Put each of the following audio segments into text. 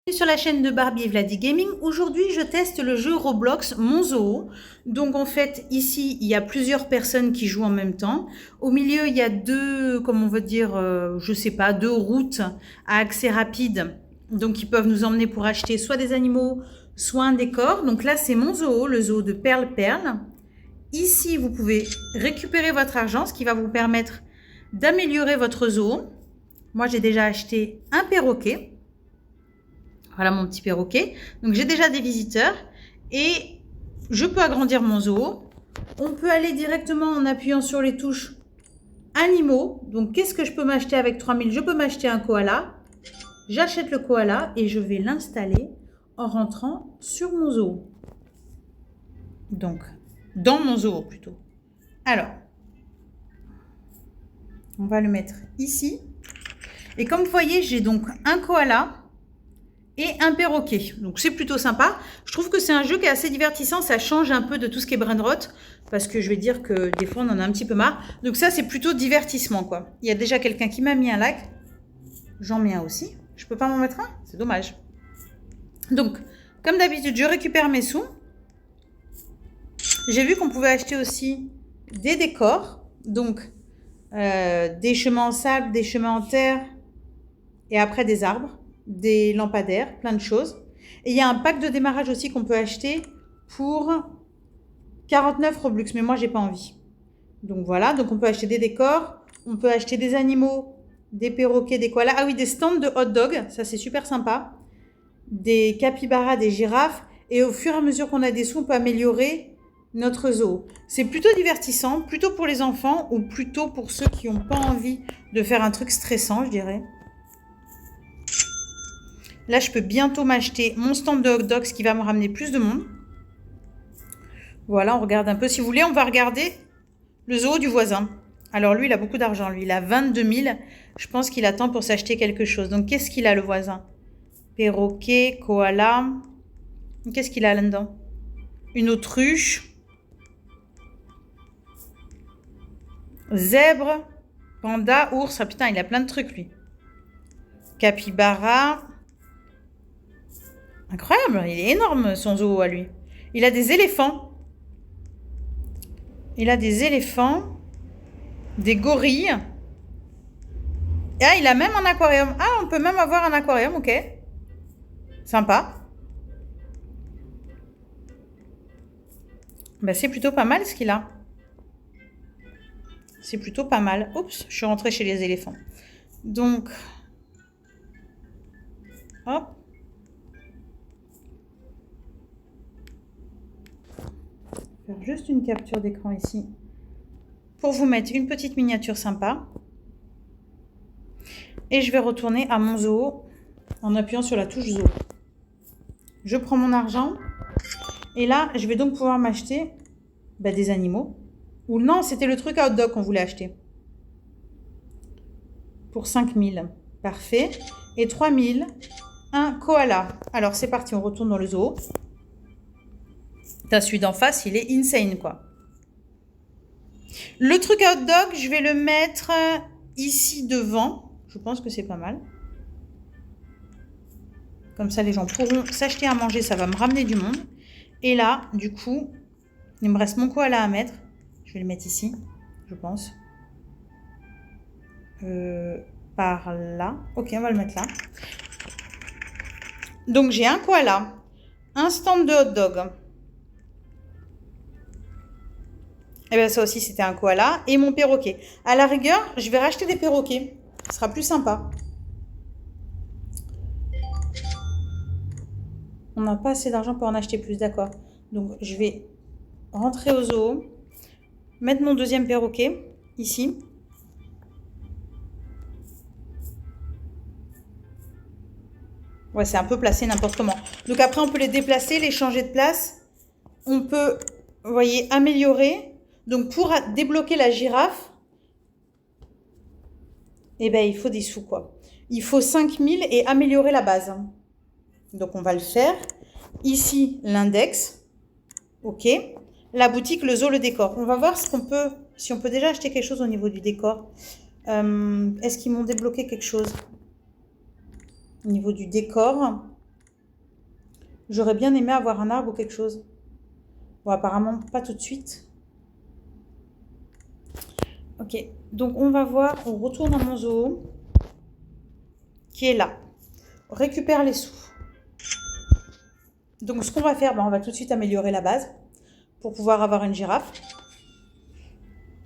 Sur la chaîne de Barbie et Vladi Gaming. Aujourd'hui, je teste le jeu Roblox Mon Zoo. Donc en fait, ici, il y a plusieurs personnes qui jouent en même temps. Au milieu, il y a deux, comment on veut dire, je sais pas, deux routes à accès rapide. Donc ils peuvent nous emmener pour acheter soit des animaux, soit un décor. Donc là, c'est Mon Zoo, le zoo de Perle Perle. Ici, vous pouvez récupérer votre argent, ce qui va vous permettre d'améliorer votre zoo. Moi, j'ai déjà acheté un perroquet. Voilà mon petit perroquet. Donc j'ai déjà des visiteurs et je peux agrandir mon zoo. On peut aller directement en appuyant sur les touches animaux. Donc qu'est-ce que je peux m'acheter avec 3000? Je peux m'acheter un koala. J'achète le koala et je vais l'installer en rentrant sur mon zoo. Donc dans mon zoo plutôt. Alors, on va le mettre ici. Et comme vous voyez, j'ai donc un koala et un perroquet. Donc c'est plutôt sympa. Je trouve que c'est un jeu qui est assez divertissant. Ça change un peu de tout ce qui est brainrot. Parce que je vais dire que des fois on en a un petit peu marre. Donc ça c'est plutôt divertissement quoi. Il y a déjà quelqu'un qui m'a mis un like. J'en mets un aussi. Je peux pas m'en mettre un? C'est dommage. Donc comme d'habitude je récupère mes sous. J'ai vu qu'on pouvait acheter aussi des décors. Donc des chemins en sable, des chemins en terre. Et après des arbres. Des lampadaires, plein de choses. Et il y a un pack de démarrage aussi qu'on peut acheter pour 49 Robux, mais moi j'ai pas envie. Donc voilà, donc on peut acheter des décors, on peut acheter des animaux, des perroquets, des koalas. Ah oui, des stands de hot dog, ça c'est super sympa. Des capybaras, des girafes. Et au fur et à mesure qu'on a des sous, on peut améliorer notre zoo. C'est plutôt divertissant, plutôt pour les enfants ou plutôt pour ceux qui n'ont pas envie de faire un truc stressant, je dirais. Là, je peux bientôt m'acheter mon stand de hot dogs qui va me ramener plus de monde. Voilà, on regarde un peu. Si vous voulez, on va regarder le zoo du voisin. Alors lui, il a beaucoup d'argent. Lui, il a 22 000. Je pense qu'il attend pour s'acheter quelque chose. Donc, qu'est-ce qu'il a, le voisin? Perroquet, koala. Qu'est-ce qu'il a là-dedans? Une autruche. Zèbre. Panda, ours. Ah putain, il a plein de trucs, lui. Capybara. Incroyable, il est énorme son zoo à lui. Il a des éléphants. Il a des éléphants. Des gorilles. Ah, il a même un aquarium. Ah, on peut même avoir un aquarium, ok. Sympa. Bah, c'est plutôt pas mal ce qu'il a. C'est plutôt pas mal. Oups, je suis rentrée chez les éléphants. Donc, hop. Faire juste une capture d'écran ici pour vous mettre une petite miniature sympa. Et je vais retourner à mon zoo en appuyant sur la touche zoo. Je prends mon argent et là, je vais donc pouvoir m'acheter des animaux. Ou non, c'était le truc à hot dog qu'on voulait acheter. Pour 5000. Parfait. Et 3000, un koala. Alors, c'est parti, on retourne dans le zoo. T'as celui d'en face, il est insane, quoi. Le truc à hot dog, je vais le mettre ici devant. Je pense que c'est pas mal. Comme ça, les gens pourront s'acheter à manger. Ça va me ramener du monde. Et là, du coup, il me reste mon koala à mettre. Je vais le mettre ici, je pense. Par là. Ok, on va le mettre là. Donc, j'ai un koala. Un stand de hot dog. Et bien, ça aussi, c'était un koala. Et mon perroquet. À la rigueur, je vais racheter des perroquets. Ce sera plus sympa. On n'a pas assez d'argent pour en acheter plus, d'accord. Donc, je vais rentrer au zoo. Mettre mon deuxième perroquet, ici. Ouais, c'est un peu placé n'importe comment. Donc après, on peut les déplacer, les changer de place. On peut, vous voyez, améliorer. Donc pour débloquer la girafe, eh ben, il faut des sous, quoi. Il faut 5000 et améliorer la base. Donc on va le faire. Ici, l'index. Ok. La boutique, le zoo, le décor. On va voir ce qu'on peut, si on peut déjà acheter quelque chose au niveau du décor. Est-ce qu'ils m'ont débloqué quelque chose au niveau du décor? J'aurais bien aimé avoir un arbre ou quelque chose. Bon, apparemment, pas tout de suite. Ok, donc on va voir, on retourne dans mon zoo, qui est là. On récupère les sous. Donc ce qu'on va faire, on va tout de suite améliorer la base pour pouvoir avoir une girafe.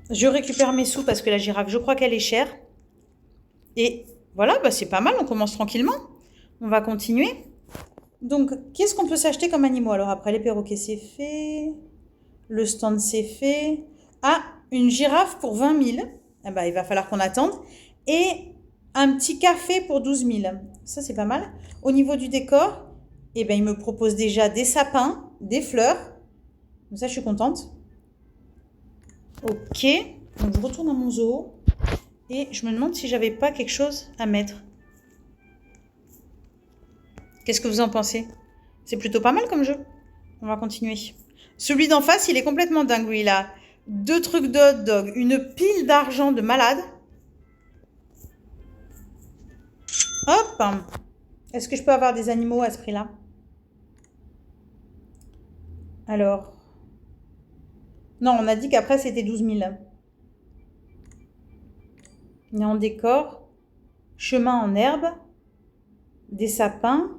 Je récupère mes sous parce que la girafe, je crois qu'elle est chère. Et voilà, c'est pas mal, on commence tranquillement. On va continuer. Donc, qu'est-ce qu'on peut s'acheter comme animaux? Alors après, les perroquets, c'est fait. Le stand, c'est fait. Ah, une girafe pour 20 000. Eh ben, il va falloir qu'on attende. Et un petit café pour 12 000. Ça, c'est pas mal. Au niveau du décor, eh ben, il me propose déjà des sapins, des fleurs. Donc ça, je suis contente. Ok. Donc, je retourne dans mon zoo. Et je me demande si j'avais pas quelque chose à mettre. Qu'est-ce que vous en pensez? C'est plutôt pas mal comme jeu. On va continuer. Celui d'en face, il est complètement dingue. Il a 2 trucs de hot dog, une pile d'argent de malade. Hop! Est-ce que je peux avoir des animaux à ce prix-là? Alors... Non, on a dit qu'après, c'était 12 000. Néant décor, chemin en herbe, des sapins.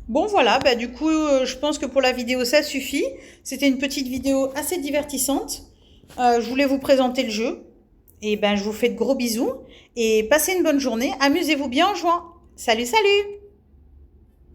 Bon voilà, du coup, je pense que pour la vidéo, ça suffit. C'était une petite vidéo assez divertissante. Je voulais vous présenter le jeu. Et je vous fais de gros bisous. Et passez une bonne journée. Amusez-vous bien en jouant. Salut, salut!